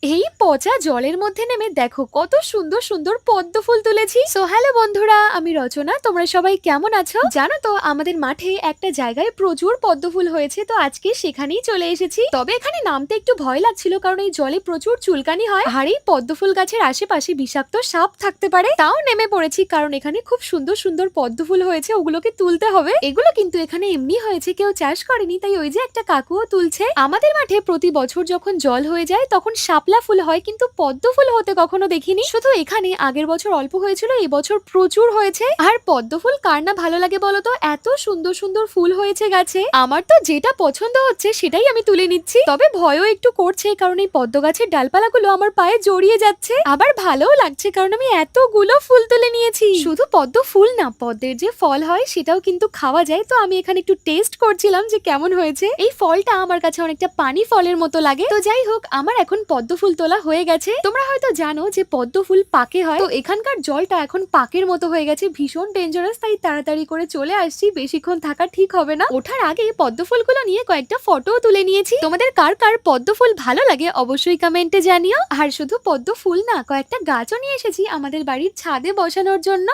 এই পচা জলের মধ্যে নেমে দেখো কত সুন্দর সুন্দর পদ্ম ফুল তুলেছি। সো হ্যালো বন্ধুরা, আমি রচনা। তোমরা সবাই কেমন আছো? জানো তো আমাদের মাঠে একটা জায়গায় প্রচুর পদ্ম ফুল হয়েছে, তো আজকে সেখানেই চলে এসেছি। তবে এখানে নামতে একটু ভয় লাগছিল, কারণ এই জলে প্রচুর চুলকানি হয় আর এই পদ্ম ফুল গাছের আশেপাশে বিষাক্ত সাপ থাকতে পারে। তাও নেমে পড়েছি, কারণ এখানে খুব সুন্দর সুন্দর পদ্ম ফুল হয়েছে, ওগুলোকে তুলতে হবে। এগুলো কিন্তু এখানে এমনি হয়েছে, কেউ চাষ করেনি। তাই ওই যে একটা কাকুও তুলছে। আমাদের মাঠে প্রতি বছর যখন জল হয়ে যায় তখন শাপলা ফুল হয়, কিন্তু পদ্ম ফুল হতে কখনো দেখিনি। শুধু এখানে আগের বছর অল্প হয়েছিল, এই বছর প্রচুর হয়েছে। আর পদ্ম ফুল কার না ভালো লাগে বলো তো? এত সুন্দর সুন্দর ফুল হয়েছে গাছে। আমার তো যেটা পছন্দ হচ্ছে সেটাই আমি তুলে নিচ্ছি। তবে ভয়ও একটু করছে, কারণ এই পদ্ম গাছের ডালপালাগুলো আমার পায়ে জড়িয়ে যাচ্ছে। আবার ভালোও লাগছে, কারণ আমি এতগুলো ফুল তুলে নিয়েছি। শুধু পদ্ম ফুল না, পদ্মের যে ফল হয় সেটাও কিন্তু খাওয়া যায়। তো আমি এখানে একটু টেস্ট করছিলাম যে কেমন হয়েছে। এই ফলটা আমার কাছে অনেকটা পানি ফলের মতো লাগে। তো যাই হোক, আমার এখন পদ্ম ফুল তোলা হয়ে গেছে। তোমরা হয়তো জানো যে পদ্ম ফুল পাকে হয়, তো এখানকার জলটা এখন পাকের মতো হয়ে গেছে, ভীষণ ডেঞ্জারাস। তাই তাড়াতাড়ি করে চলে আসছি, বেশিক্ষণ থাকা ঠিক হবে না। ওঠার আগে পদ্ম ফুলগুলো নিয়ে কয়েকটা ফটোও তুলে নিয়েছি। তোমাদের কার কার পদ্ম ফুল ভালো লাগে অবশ্যই কমেন্টে জানিও। আর শুধু পদ্ম ফুল না, কয়েকটা গাছও নিয়ে এসেছি আমাদের বাড়ির ছাদে বসানোর জন্য।